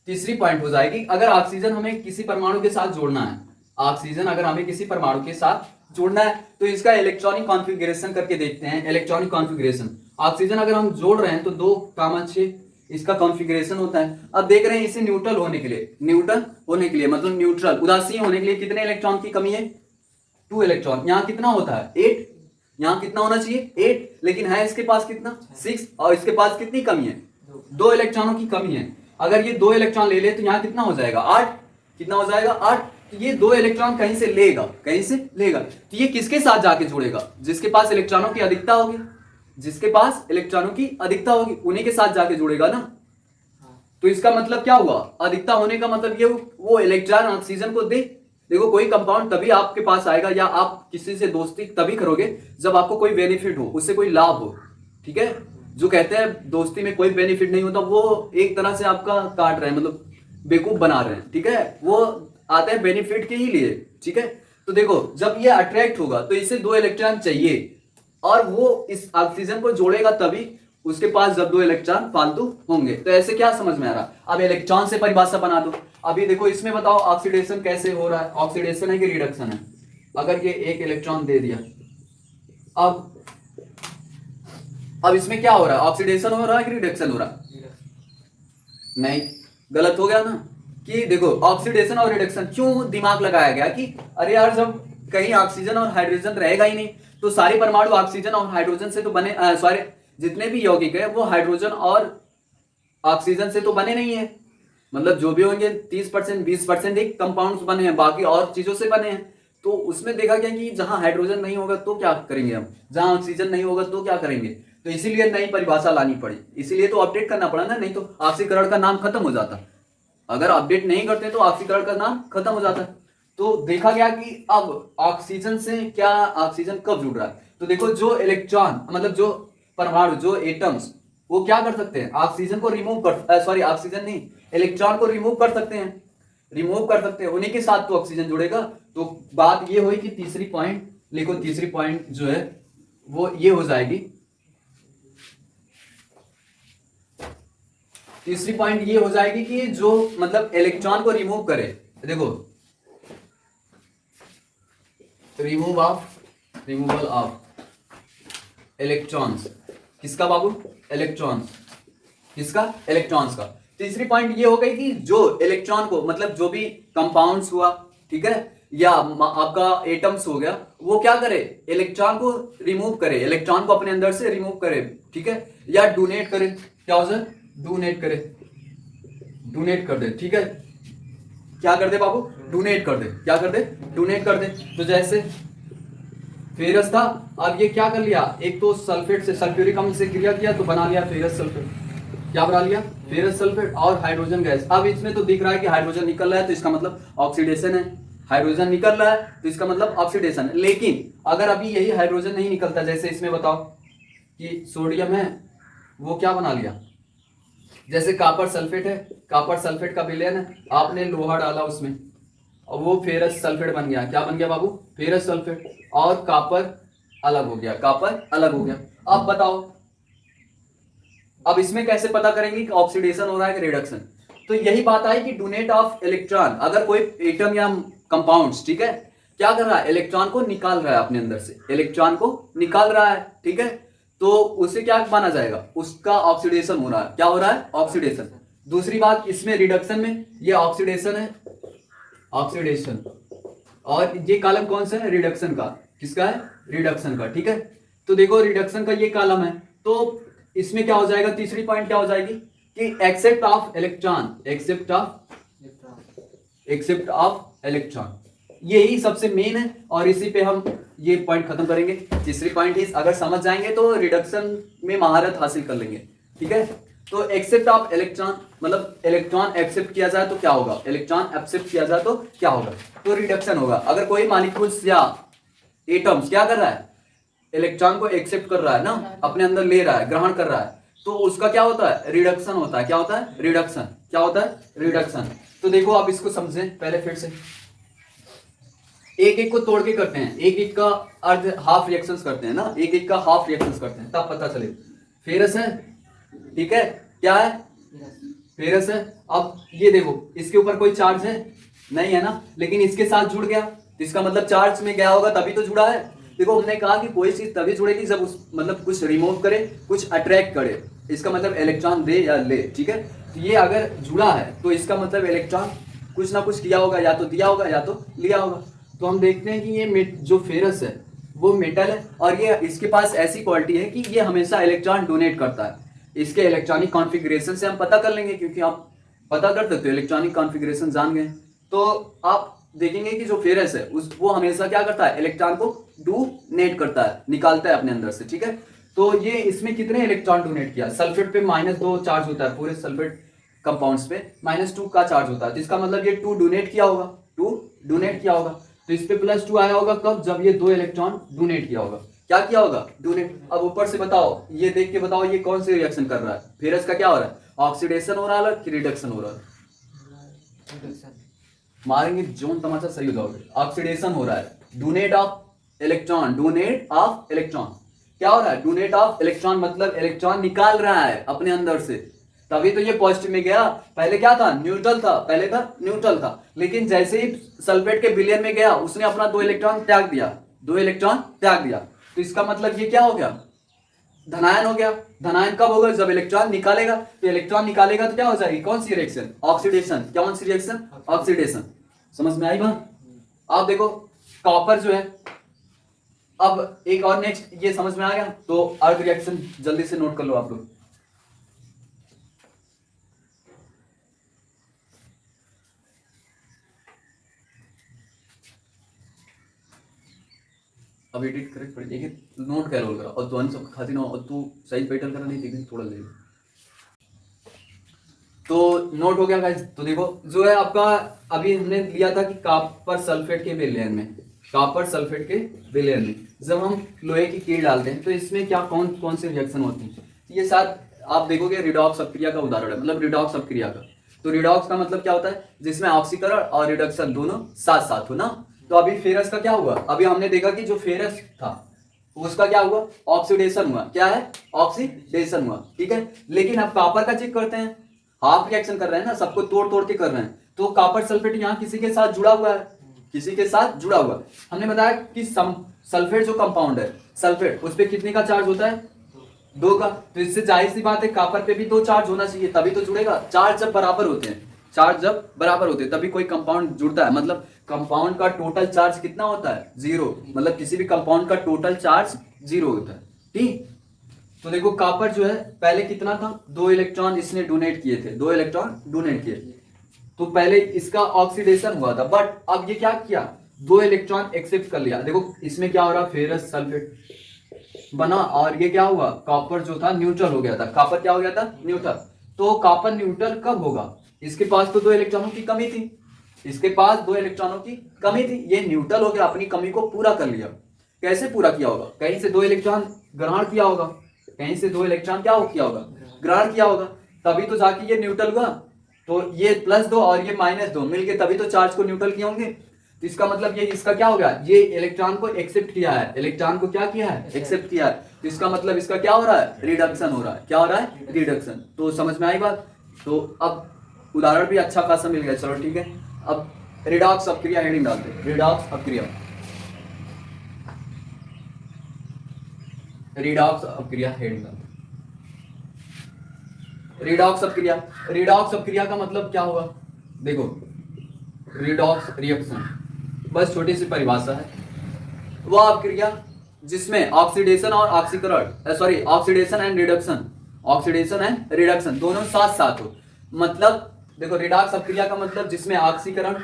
तीसरी पॉइंट हो जाएगी, अगर ऑक्सीजन हमें किसी परमाणु के साथ जोड़ना है, ऑक्सीजन अगर हमें किसी परमाणु के साथ जोड़ना है तो इसका इलेक्ट्रॉनिक कॉन्फ़िगरेशन करके देखते हैं। इलेक्ट्रॉनिक कॉन्फ़िगरेशन, ऑक्सीजन अगर हम जोड़ रहे हैं तो 2,6 इसका कॉन्फ़िगरेशन होता है। अब देख रहे हैं इसे न्यूट्रल होने के लिए, न्यूट्रल होने के लिए मतलब न्यूट्रल उदासीन होने के लिए कितने इलेक्ट्रॉन की कमी है, 2 इलेक्ट्रॉन। यहाँ कितना होता है 8, यहाँ कितना होना चाहिए 8, लेकिन है इसके पास कितना 6, और इसके पास कितनी कमी है 2 इलेक्ट्रॉनों की कमी है। अगर ये 2 इलेक्ट्रॉन ले ले तो यहाँ कितना हो जाएगा 8, कितना हो जाएगा 8। तो ये 2 इलेक्ट्रॉन कहीं से लेगा, कहीं से लेगा, तो ये किसके साथ जाके जुड़ेगा, जिसके पास इलेक्ट्रॉनों की अधिकता होगी, जिसके पास इलेक्ट्रॉनों की अधिकता होगी उन्हीं के साथ जाके जुड़ेगा ना। तो इसका मतलब क्या हुआ, अधिकता होने का मतलब ये वो इलेक्ट्रॉन ऑक्सीजन को दे। देखो कोई कंपाउंड तभी आपके पास आएगा या आप किसी से दोस्ती तभी करोगे जब आपको कोई बेनिफिट हो, उससे कोई लाभ हो, ठीक है। जो कहते हैं दोस्ती में कोई बेनिफिट नहीं होता, वो एक तरह से आपका काट रहे हैं, मतलब बेवकूफ बना रहे हैं, ठीक है, वो आते हैं बेनिफिट के ही लिए, ठीक है। तो देखो जब ये अट्रैक्ट होगा तो इसे 2 इलेक्ट्रॉन चाहिए और वो इस ऑक्सीजन को जोड़ेगा तभी उसके पास जब 2 इलेक्ट्रॉन फालतू होंगे। तो ऐसे क्या समझ में आ रहा, अब इलेक्ट्रॉन से परिभाषा बना दो। अभी देखो इसमें बताओ ऑक्सीडेशन कैसे हो रहा है, ऑक्सीडेशन है कि रिडक्शन है। अगर ये 1 इलेक्ट्रॉन दे दिया, अब इसमें क्या हो रहा है, ऑक्सीडेशन हो रहा है कि रिडक्शन हो रहा है, नहीं गलत हो गया ना। कि देखो ऑक्सीडेशन और रिडक्शन क्यों दिमाग लगाया गया कि अरे यार जब कहीं ऑक्सीजन और हाइड्रोजन रहेगा ही नहीं तो सारे परमाणु ऑक्सीजन और हाइड्रोजन से तो बने, सॉरी जितने भी यौगिक है वो हाइड्रोजन और ऑक्सीजन से तो बने नहीं है, मतलब जो भी होंगे 30% 20% ही कंपाउंड्स बने हैं, बाकी और चीजों से बने हैं। तो उसमें देखा गया कि जहां हाइड्रोजन नहीं होगा तो क्या करेंगे हम, जहां ऑक्सीजन नहीं होगा तो क्या करेंगे, तो इसीलिए नई परिभाषा लानी पड़ी, इसीलिए तो अपडेट करना पड़ा ना, नहीं तो ऑक्सीकरण का नाम खत्म हो जाता। अगर अपडेट नहीं करते तो ऑक्सीकरण का नाम खत्म हो जाता। तो देखा गया कि अब ऑक्सीजन से क्या, ऑक्सीजन कब जुड़ रहा है, तो देखो जो इलेक्ट्रॉन मतलब जो परमाणु जो एटम्स वो क्या कर सकते हैं, ऑक्सीजन को रिमूव कर, सॉरी ऑक्सीजन नहीं इलेक्ट्रॉन को रिमूव कर सकते हैं, रिमूव कर सकते हैं, उन्हीं के साथ तो ऑक्सीजन जुड़ेगा। तो बात ये हुई कि तीसरी पॉइंट लिखो, तीसरी पॉइंट जो है वो ये हो जाएगी, तीसरी पॉइंट ये हो जाएगी कि जो मतलब इलेक्ट्रॉन को रिमूव करे, देखो रिमूवल ऑफ इलेक्ट्रॉन्स, किसका बाबू, इलेक्ट्रॉन्स, किसका, इलेक्ट्रॉन्स का। तीसरी पॉइंट ये हो गई कि जो इलेक्ट्रॉन को मतलब जो भी कंपाउंड्स हुआ, ठीक है, या आपका एटम्स हो गया, वो क्या करे, इलेक्ट्रॉन को रिमूव करे, इलेक्ट्रॉन को अपने अंदर से रिमूव करे, ठीक है, या डोनेट करे, क्या हो जाए, डोनेट करे, डोनेट कर दे, ठीक है, क्या कर दे बाबू, डोनेट कर दे, क्या कर दे, डोनेट कर दे। तो जैसे फेरस था, अब ये क्या कर लिया, एक तो सल्फेट से सल्फ्यूरिक अम्ल से क्रिया किया तो बना लिया फेरस सल्फेट, क्या बना लिया, फेरस सल्फेट और हाइड्रोजन गैस। अब इसमें तो दिख रहा है कि हाइड्रोजन निकल रहा है तो इसका मतलब ऑक्सीडेशन है, हाइड्रोजन निकल रहा है तो इसका मतलब ऑक्सीडेशन है। लेकिन अगर अभी यही हाइड्रोजन नहीं निकलता, जैसे इसमें बताओ कि सोडियम है वो क्या बना लिया, जैसे कॉपर सल्फेट है, कॉपर सल्फेट का विलयन है, आपने लोहा डाला उसमें और वो फेरस सल्फेट बन गया, क्या बन गया बाबू, फेरस सल्फेट, और कॉपर अलग हो गया, कॉपर अलग हो गया। अब बताओ अब इसमें कैसे पता करेंगे कि ऑक्सीडेशन हो रहा है कि रिडक्शन। तो यही बात आई कि डोनेट ऑफ इलेक्ट्रॉन, अगर कोई एटम या कंपाउंड्स, ठीक है, क्या कर रहा है, इलेक्ट्रॉन को निकाल रहा है अपने अंदर से, इलेक्ट्रॉन को निकाल रहा है, ठीक है, तो उसे क्या माना जाएगा, उसका ऑक्सीडेशन हो रहा है, क्या हो रहा है, ऑक्सीडेशन। दूसरी बात इसमें रिडक्शन में ये ऑक्सीडेशन है, ऑक्सीडेशन, और ये कॉलम कौन सा है? रिडक्शन का। किसका है? रिडक्शन का। ठीक है, तो देखो रिडक्शन का ये कॉलम है, तो इसमें क्या हो जाएगा? तीसरी पॉइंट क्या हो जाएगी कि except of electron, except of electron, यही सबसे मेन है और इसी पे हम ये पॉइंट खत्म करेंगे। तीसरी पॉइंट इस अगर समझ जाएंगे तो रिडक्शन में महारत हासिल कर लेंगे। ठीक है, तो एक्सेप्ट ऑफ इलेक्ट्रॉन मतलब इलेक्ट्रॉन एक्सेप्ट किया जाए तो क्या होगा? इलेक्ट्रॉन एक्सेप्ट किया जाए तो क्या होगा? तो रिडक्शन होगा। अगर कोई मॉलिक्यूल्स या एटम्स क्या कर रहा है? इलेक्ट्रॉन को एक्सेप्ट कर रहा है ना, अपने अंदर ले रहा है, ग्रहण कर रहा है, तो उसका क्या होता है? रिडक्शन होता है। क्या होता है? रिडक्शन। क्या होता है? रिडक्शन। तो देखो आप इसको समझें पहले फिर से, एक एक को तोड़ के करते हैं, एक एक का अर्ध हाफ रिएक्शंस करते हैं ना, एक एक का हाफ रिएक्शंस करते हैं, तब पता चले। फेरस है, ठीक है, क्या है? फेरस है। अब ये देखो इसके ऊपर कोई चार्ज है नहीं है ना, लेकिन इसके साथ जुड़ गया, इसका मतलब चार्ज में गया होगा तभी तो जुड़ा है। देखो हमने कहा कि कोई चीज तभी जुड़ेगी जब उस मतलब कुछ रिमूव करे, कुछ अट्रैक्ट करे, इसका मतलब इलेक्ट्रॉन दे या ले। ठीक है, तो ये अगर जुड़ा है तो इसका मतलब इलेक्ट्रॉन कुछ ना कुछ किया होगा, या तो दिया होगा या तो लिया होगा। तो हम देखते हैं कि ये जो फेरस है वो मेटल है और ये इसके पास ऐसी क्वालिटी है कि ये हमेशा इलेक्ट्रॉन डोनेट करता है। इसके इलेक्ट्रॉनिक कॉन्फ़िगरेशन से हम पता कर लेंगे, क्योंकि आप पता कर सकते हो, इलेक्ट्रॉनिक कॉन्फ़िगरेशन जान गए तो आप देखेंगे कि जो फेरस है वो हमेशा क्या करता है? इलेक्ट्रॉन को डोनेट करता है, निकालता है अपने अंदर से। ठीक है, तो ये इसमें कितने इलेक्ट्रॉन डोनेट किया? सल्फेट पे -2 चार्ज होता है, पूरे सल्फेट कंपाउंड्स पे -2 का चार्ज होता है, जिसका मतलब ये 2 डोनेट किया होगा, 2 डोनेट किया होगा। तो इस पे +2 आया होगा कब? जब ये 2 इलेक्ट्रॉन डोनेट किया होगा। क्या किया होगा? डोनेट। अब ऊपर से बताओ, ये देख के बताओ, ये कौन से रिएक्शन कर रहा है? फेरस का क्या हो रहा है? ऑक्सीडेशन हो रहा है कि रिडक्शन हो रहा है? मारेंगे जोन तमाचा, सही हो जाओगे। ऑक्सीडेशन हो रहा है। Donate of electron, donate of electron क्या हो रहा है? डोनेट ऑफ इलेक्ट्रॉन मतलब इलेक्ट्रॉन निकाल रहा है अपने अंदर से, तभी तो ये पॉजिटिव में गया। पहले क्या था? न्यूट्रल था, पहले था न्यूट्रल था, लेकिन जैसे ही सल्फेट के विलयन में गया उसने अपना 2 इलेक्ट्रॉन त्याग दिया, 2 इलेक्ट्रॉन त्याग दिया। तो इसका मतलब ये क्या हो गया? धनायन हो गया। धनायन कब होगा? जब इलेक्ट्रॉन निकालेगा। तो इलेक्ट्रॉन निकालेगा तो क्या हो जाएगी? कौन सी रिएक्शन? ऑक्सीडेशन। कौन सी रिएक्शन? ऑक्सीडेशन। समझ में आई बात? आप देखो कॉपर जो है, अब एक और नेक्स्ट ये समझ में आ गया, तो अर्ध रिएक्शन जल्दी से नोट कर लो आप लोग। अब एडिट करे पड़े, एक नोट कर करा और तो सब खाती ना, और तू सही पैटर्न करा नहीं, देखिए थोड़ा ले। तो नोट हो गया गाइस। तो देखो जो है आपका, अभी हमने लिया था कि कॉपर सल्फेट के विलयन में, कॉपर सल्फेट के विलयन में जब हम लोहे की कील डालते हैं तो इसमें क्या कौन कौन से रिएक्शन होते हैं? ये साथ आप देखोगे रिडॉक्स अपक्रिया का उदाहरण है, मतलब रिडॉक्स अपक्रिया का। तो रिडॉक्स का मतलब क्या होता है? जिसमें ऑक्सीकरण और रिडक्शन दोनों साथ साथ हो ना। तो अभी फेरस का क्या हुआ? अभी हमने देखा कि जो फेरस था उसका क्या हुआ? ऑक्सीडेशन हुआ। क्या है? ऑक्सीडेशन हुआ। ठीक है, लेकिन अब कॉपर का चेक करते हैं, हाफ रिएक्शन कर रहे हैं ना, सबको तोड़ तोड़ के कर रहे हैं। तो कॉपर सल्फेट यहाँ किसी के साथ जुड़ा हुआ है, किसी के साथ जुड़ा हुआ है। हमने बताया कि सल्फेट जो कंपाउंड है, सल्फेट, उस पर कितने का चार्ज होता है? 2 का। तो इससे जाहिर सी बात है कॉपर पे भी 2 चार्ज होना चाहिए, तभी तो जुड़ेगा। चार्ज जब बराबर होते हैं, चार्ज जब बराबर होते हैं तभी कोई कंपाउंड जुड़ता है। मतलब कंपाउंड का टोटल चार्ज कितना होता है? 0। मतलब किसी भी कंपाउंड का टोटल चार्ज 0 होता है। ठीक, तो देखो कॉपर जो है पहले कितना था? 2 इलेक्ट्रॉन इसने डोनेट किए थे, 2 इलेक्ट्रॉन डोनेट किए। तो पहले इसका ऑक्सीडेशन हुआ था, बट अब ये क्या किया? 2 इलेक्ट्रॉन एक्सेप्ट कर लिया। देखो इसमें क्या हो रहा? फेरस सल्फेट बना और ये क्या हुआ? कॉपर जो था न्यूट्रल हो गया था। कॉपर क्या हो गया था? न्यूट्रल। तो कॉपर न्यूट्रल कब होगा? इसके पास तो 2 इलेक्ट्रॉनों की कमी थी, इसके पास 2 इलेक्ट्रॉनों की कमी थी, ये न्यूट्रल हो गया, अपनी कमी को पूरा कर लिया। कैसे पूरा किया होगा? कहीं से 2 इलेक्ट्रॉन ग्रहण किया होगा, कहीं से 2 इलेक्ट्रॉन क्या किया होगा? ग्रहण किया होगा, तभी तो जाके ये न्यूट्रल हुआ। तो ये +2 और ये -2 मिलके तभी तो चार्ज को न्यूट्रल किए होंगे। तो इसका मतलब ये इसका क्या हो गया? ये इलेक्ट्रॉन को एक्सेप्ट किया है, इलेक्ट्रॉन को क्या किया है? एक्सेप्ट किया है। तो इसका मतलब इसका क्या हो रहा है? रिडक्शन हो रहा है। क्या हो रहा है? रिडक्शन। तो समझ में आई बात? तो अब उदाहरण भी अच्छा खासा मिल गया। चलो ठीक है, अब रिडॉक्स अपक्रिया हेडिंग डालते हैं। रिडॉक्स अपक्रिया, रिडॉक्स अपक्रिया हेडिंग डालते हैं। रिडॉक्स अपक्रिया, रिडॉक्स अपक्रिया का मतलब क्या होगा? देखो रिडॉक्स रिएक्शन, बस छोटी सी परिभाषा है। वो अपक्रिया जिसमें ऑक्सीडेशन और ऑक्सीकरण ऑक्सीडेशन एंड रिडक्शन दोनों साथ साथ हो। मतलब देखो रिडॉक्स अपक्रिया का मतलब जिसमें ऑक्सीकरण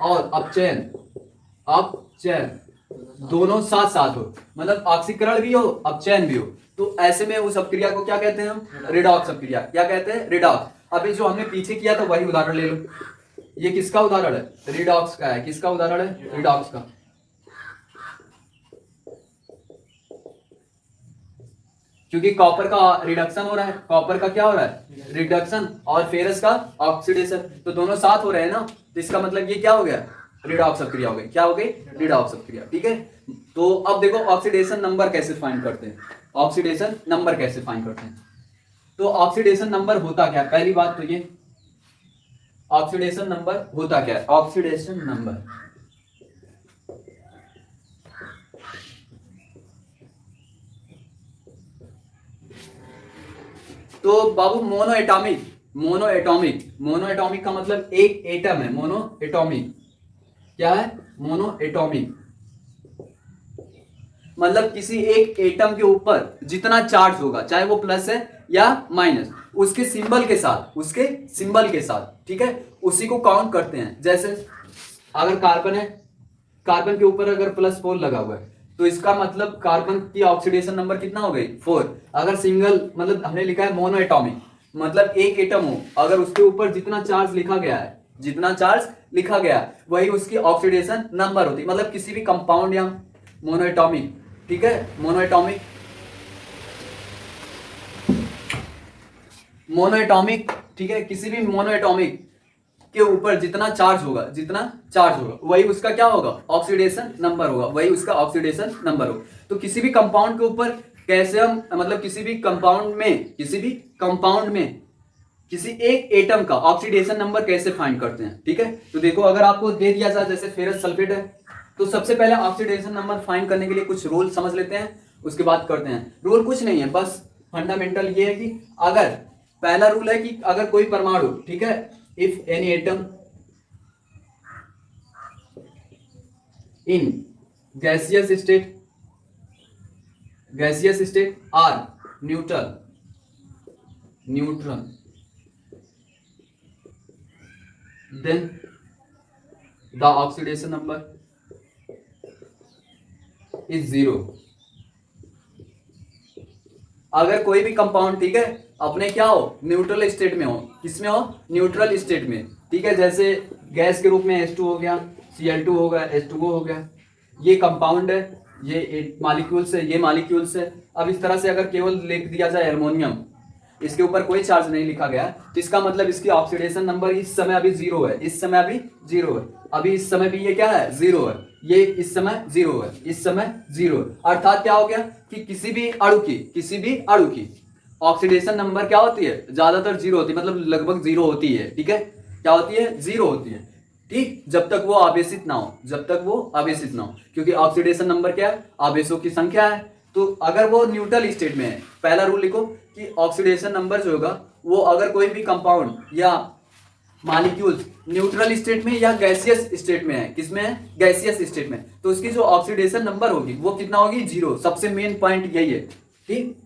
और अपचयन दोनों साथ साथ हो, मतलब ऑक्सीकरण भी हो अपचयन भी हो, तो ऐसे में उस अपक्रिया को क्या कहते हैं हम? रिडॉक्स अपक्रिया। क्या कहते हैं? रिडॉक्स। अभी जो हमने पीछे किया था वही उदाहरण ले लो। ये किसका उदाहरण है? रिडॉक्स का है। किसका उदाहरण है? रिडॉक्स का। क्योंकि कॉपर का रिडक्शन हो रहा है, कॉपर का क्या हो रहा है? रिडक्शन, और फेरस का ऑक्सीडेशन, तो दोनों साथ हो रहे हैं ना, तो इसका मतलब ये क्या हो गया? रिडॉक्स अपक्रिया हो गई। क्या हो गई? रिडॉक्स अपक्रिया। ठीक है, तो अब देखो ऑक्सीडेशन नंबर कैसे फाइंड करते हैं। ऑक्सीडेशन नंबर कैसे फाइंड करते हैं? तो ऑक्सीडेशन नंबर होता क्या है? पहली बात तो ये ऑक्सीडेशन नंबर होता क्या है? ऑक्सीडेशन नंबर तो बाबू मोनो एटॉमिक का मतलब एक एटम है। मोनो एटॉमिक क्या है? मोनो एटॉमिक मतलब किसी एक एटम के ऊपर जितना चार्ज होगा, चाहे वो प्लस है या माइनस, उसके सिंबल के साथ, ठीक है, उसी को काउंट करते हैं। जैसे अगर कार्बन है, कार्बन के ऊपर अगर +4 लगा हुआ है, तो इसका मतलब कार्बन की ऑक्सीडेशन नंबर कितना हो गई? 4। अगर सिंगल, मतलब हमने लिखा है मोनो एटॉमिक, मतलब एक एटम हो, अगर उसके ऊपर जितना चार्ज लिखा गया वही उसकी ऑक्सीडेशन नंबर होती है। मतलब किसी भी कंपाउंड या मोनो एटॉमिक, ठीक है, मोनो एटॉमिक, ठीक है, किसी भी मोनो एटॉमिक के ऊपर जितना चार्ज होगा वही उसका क्या होगा? ऑक्सीडेशन नंबर होगा। तो किसी भी कंपाउंड के ऊपर कैसे हम, मतलब किसी भी कंपाउंड में किसी एक एटम का ऑक्सीडेशन नंबर कैसे फाइंड करते हैं? ठीक है, तो देखो अगर आपको दे दिया जाए जैसे फेरस सल्फेट है, तो सबसे पहले ऑक्सीडेशन नंबर फाइंड करने के लिए कुछ रूल समझ लेते हैं, उसके बाद करते हैं। रूल कुछ नहीं है, बस फंडामेंटल ये है कि अगर पहला रूल है कि अगर कोई परमाणु, ठीक है, if any atom in gaseous state are neutral, then the oxidation number is 0। अगर कोई भी कंपाउंड, ठीक है, अपने क्या हो? न्यूट्रल स्टेट में हो। किसमें हो? न्यूट्रल स्टेट में, ठीक है। जैसे गैस के रूप में H2 हो गया, Cl2 हो गया, H2O हो गया, ये कंपाउंड है, ये मॉलिक्यूल्स है। अब इस तरह से अगर केवल लिख दिया जाए एल्युमिनियम, इसके ऊपर कोई चार्ज नहीं लिखा गया, तो इसका मतलब इसकी ऑक्सीडेशन नंबर इस समय अभी 0 है। अभी इस समय भी ये क्या है? 0 है। ये इस समय 0 है। अर्थात क्या हो गया कि किसी भी अणु की ऑक्सीडेशन नंबर क्या होती है? ज्यादातर 0 होती है, मतलब लगभग 0 होती है। ठीक है, क्या होती है? 0 होती है। ठीक, जब तक वो आवेशित ना हो, क्योंकि ऑक्सीडेशन नंबर क्या है? आवेशों की संख्या है। तो अगर वो न्यूट्रल स्टेट में है, पहला रूल लिखो कि ऑक्सीडेशन नंबर जो होगा वो अगर कोई भी कंपाउंड या मॉलिक्यूल्स न्यूट्रल स्टेट में या गैसियस स्टेट में है, किसमें है? गैसियस स्टेट में, तो उसकी जो ऑक्सीडेशन नंबर होगी वो कितना होगी? 0। सबसे मेन पॉइंट यही है, ठीक,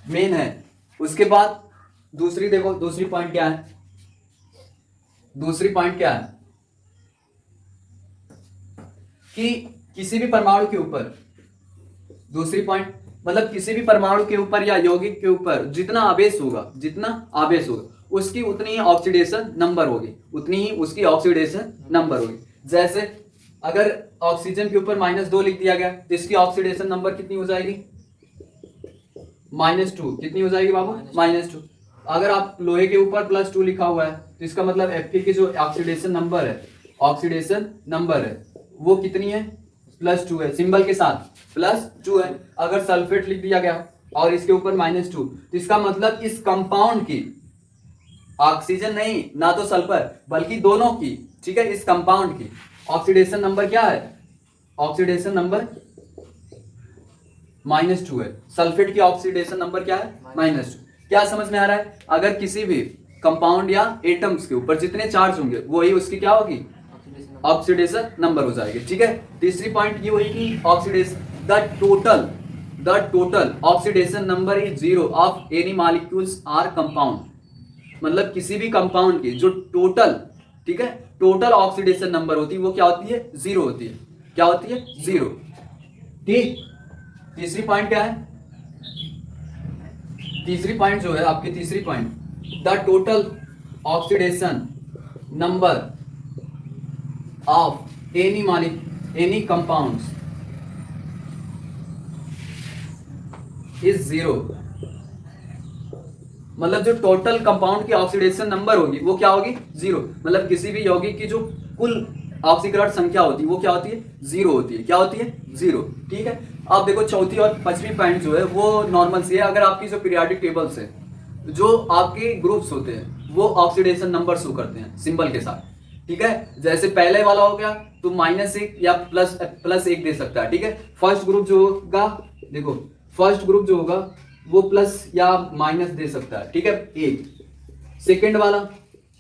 मेन है। उसके बाद दूसरी देखो, दूसरी पॉइंट क्या है कि किसी भी परमाणु के ऊपर, दूसरी पॉइंट मतलब किसी भी परमाणु के ऊपर या यौगिक के ऊपर जितना आवेश होगा उसकी उतनी ही ऑक्सीडेशन नंबर होगी। जैसे अगर ऑक्सीजन के ऊपर -2 लिख दिया गया तो इसकी ऑक्सीडेशन नंबर कितनी हो जाएगी? -2। कितनी हो जाएगी बाबू? -2। अगर आप लोहे के ऊपर +2 लिखा हुआ है तो इसका मतलब Fe की जो ऑक्सीडेशन नंबर है वो कितनी है? +2 है, सिंबल के साथ +2 है। अगर सल्फेट लिख दिया गया और इसके ऊपर -2, तो इसका मतलब इस कंपाउंड की ऑक्सीजन नहीं, ना तो सल्फर, बल्कि दोनों की, ठीक है, इस कंपाउंड की ऑक्सीडेशन नंबर क्या है? ऑक्सीडेशन नंबर -2 है। सल्फेट की ऑक्सीडेशन नंबर क्या है? -2। क्या समझ में आ रहा है? अगर किसी भी कंपाउंड या एटम्स के ऊपर जितने चार्ज होंगे वही उसकी क्या होगी, ऑक्सीडेशन नंबर हो जाएगी। ठीक है, तीसरी पॉइंट ये हुई कि oxidation the total oxidation number is zero of any molecules or compound, मतलब किसी भी कंपाउंड की जो टोटल, ठीक है, टोटल ऑक्सीडेशन नंबर होती है वो क्या होती है, जीरो होती है। क्या होती है, जीरो। ठीक, तीसरी पॉइंट क्या है, तीसरी पॉइंट जो है आपकी तीसरी point, the total oxidation number of any compounds is zero, मतलब जो टोटल कंपाउंड की ऑक्सीडेशन नंबर होगी वो क्या होगी, जीरो। मतलब किसी भी यौगिक की जो कुल ऑक्सीकरण संख्या होती है वो क्या होती है, जीरो होती है। क्या होती है, जीरो। ठीक है, अब देखो चौथी और पांचवी पॉइंट जो है वो नॉर्मल सी है। अगर आपकी जो पीरियोडिक टेबल्स है, जो आपके ग्रुप्स होते हैं वो ऑक्सीडेशन नंबर शो करते हैं सिंबल के साथ। ठीक है, जैसे पहले वाला हो गया तो -1 या +1 दे सकता है। ठीक है, फर्स्ट ग्रुप जो होगा, देखो फर्स्ट ग्रुप जो होगा वो प्लस या माइनस दे सकता है। ठीक है, 1। सेकेंड वाला,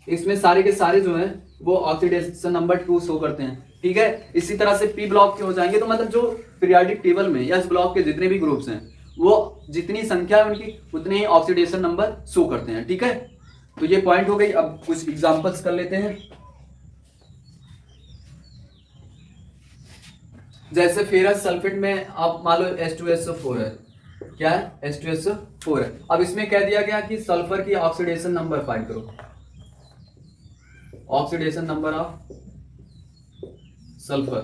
इसमें सारे के सारे जो है वो ऑक्सीडेशन नंबर 2 शो करते हैं। ठीक है, इसी तरह से पी ब्लॉक के हो जाएंगे। तो मतलब जो पीरियोडिक टेबल में या इस ब्लॉक के जितने भी ग्रुप्स हैं वो जितनी संख्या है उनकी उतने ही ऑक्सीडेशन नंबर शो करते हैं। ठीक है, तो ये पॉइंट हो गई। अब कुछ एग्जांपल्स कर लेते हैं। जैसे फेरस सल्फेट में आप मान लो H2SO4 है, क्या है, H2SO4 है। अब इसमें कह दिया गया कि सल्फर की ऑक्सीडेशन नंबर फाइंड करो, ऑक्सीडेशन नंबर ऑफ सल्फर।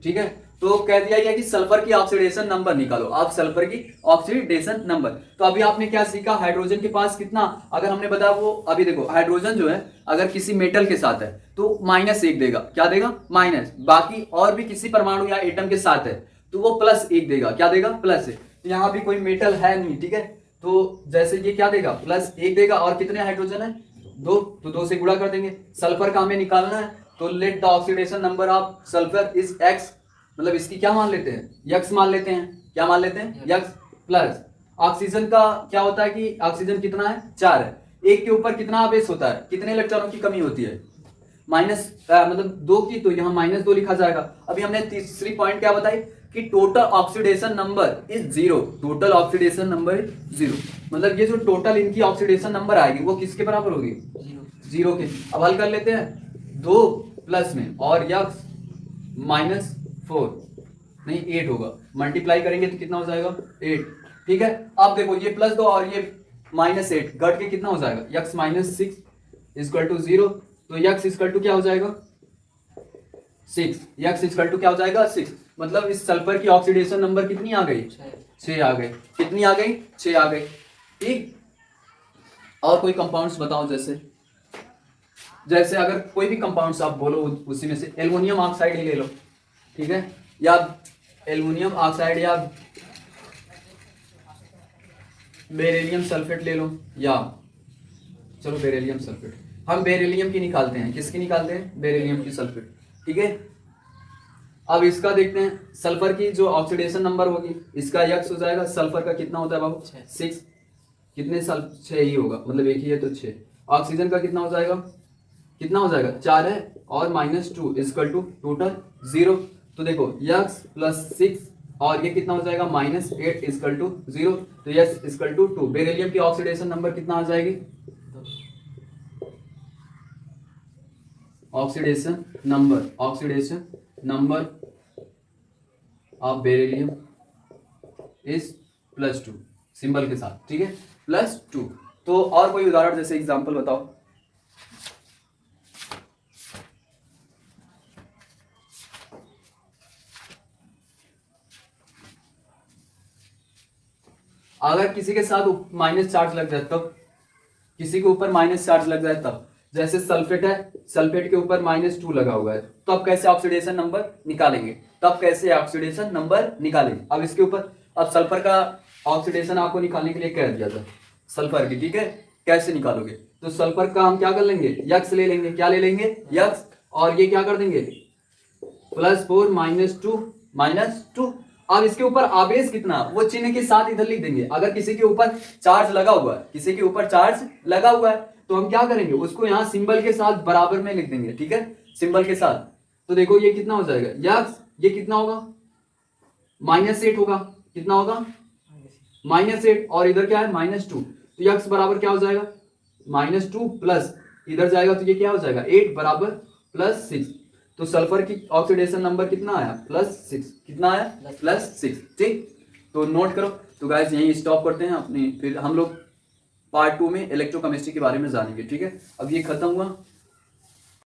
ठीक है, तो कह दिया गया कि सल्फर की ऑक्सीडेशन नंबर निकालो, आप सल्फर की ऑक्सीडेशन नंबर। तो अभी आपने क्या सीखा, हाइड्रोजन के पास कितना, अगर हमने बताया वो, अभी देखो हाइड्रोजन जो है अगर किसी मेटल के साथ है तो -1 देगा। क्या देगा, माइनस। बाकी और भी किसी परमाणु या एटम के साथ है तो वो +1 देगा। क्या देगा, +1। यहाँ भी कोई मेटल है नहीं। ठीक है, तो जैसे ये क्या देगा, +1 देगा। और कितने हाइड्रोजन है, 2, तो 2 से गुणा कर देंगे। सल्फर का हमें निकालना है तो let the oxidation number of sulphur is x, मतलब इसकी क्या मान लेते हैं, यक्स मान लेते हैं। क्या मान लेते हैं, यक्स। प्लस ऑक्सीजन का क्या होता है कि ऑक्सीजन कितना है, 4 है। एक के ऊपर कितना आवेश होता है, कितने इलेक्ट्रॉनों की कमी होती है, मतलब 2 की, तो यहाँ -2 लिखा जाएगा। अभी हमने तीसरी पॉइंट क्या बताई कि total oxidation number is zero, total oxidation number is zero, मतलब ये जो टोटल इनकी ऑक्सीडेशन नंबर आएगी वो किसके बराबर होगी, जीरो के। अब हल कर लेते हैं, 2 प्लस में और यक्स -4 नहीं 8 होगा, मल्टीप्लाई करेंगे तो कितना हो जाएगा, 8। ठीक है, अब देखो ये +2 और ये -8 घट के कितना हो जाएगा, यक्स -6 इक्वल टू 0। तो यक्स इक्वल टू क्या हो जाएगा, 6। यक्स इक्वल टू क्या हो जाएगा, 6। मतलब इस सल्फर की ऑक्सीडेशन नंबर कितनी आ गई, 6 आ गई। कितनी आ गई, 6 आ गई। ठीक, और कोई कंपाउंड्स बताओ। जैसे अगर कोई भी कंपाउंड्स आप बोलो उसी में से एल्युमिनियम ऑक्साइड ही ले लो। ठीक है, या एल्युमिनियम ऑक्साइड या बेरिलियम सल्फेट ले लो, या चलो बेरिलियम सल्फेट, हम बेरिलियम की निकालते हैं। किसकी निकालते हैं, बेरिलियम की सल्फेट। ठीक है, अब इसका देखते हैं, सल्फर की जो ऑक्सीडेशन नंबर होगी इसका यक्स हो जाएगा। सल्फर का कितना होता है बाबू, 6। कितने 6 ही होगा, मतलब एक ही है तो 6। ऑक्सीजन का कितना हो जाएगा, कितना हो जाएगा, 4 है और -2 इक्वल टू टोटल 0। तो देखो यक्स +6 और ये कितना हो जाएगा, -8 इक्वल टू 0। तो यक्स इक्वल टू 2। बेरिलियम की ऑक्सीडेशन नंबर कितना आ जाएगी, oxidation number of beryllium is +2 symbol के साथ। ठीक है, +2। तो और कोई उदाहरण, जैसे एग्जांपल बताओ। अगर किसी के साथ माइनस चार्ज लग जाए तब, किसी के ऊपर माइनस चार्ज लग जाए तब, जैसे सल्फेट है, सल्फेट के ऊपर -2 लगा हुआ है, तो अब कैसे ऑक्सीडेशन नंबर निकालेंगे, अब इसके ऊपर, अब सल्फर का ऑक्सीडेशन आपको निकालने के लिए कह दिया था, सल्फर की। ठीक है, कैसे निकालोगे, तो सल्फर का हम क्या कर लेंगे, यक्स ले लेंगे। क्या ले लेंगे, यक्स। और ये क्या कर देंगे, +4 -2। अब इसके ऊपर आवेश कितना, वो चिन्ह के साथ इधर लिख देंगे। अगर किसी के ऊपर चार्ज लगा हुआ है, तो हम क्या करेंगे, उसको यहाँ सिंबल के साथ बराबर में लिख देंगे, ठीक है, सिंबल के साथ। तो देखो ये कितना हो जाएगा, यक्स ये कितना होगा, -8 होगा, कितना होगा, -8, और इधर क्या है -2, तो यक्स बराबर क्या हो जाएगा, -2 प्लस इधर जाएगा तो ये क्या हो जाएगा 8 बराबर +6। तो सल्फर की ऑक्सीडेशन नंबर कितना आया, +6, कितना आया, +6, ठीक। तो नोट करो। तो गाइस यहीं स्टॉप करते हैं अपनी, फिर हम लोग पार्ट 2 में इलेक्ट्रोकेमिस्ट्री के बारे में जानेंगे, ठीक है। अब ये खत्म हुआ।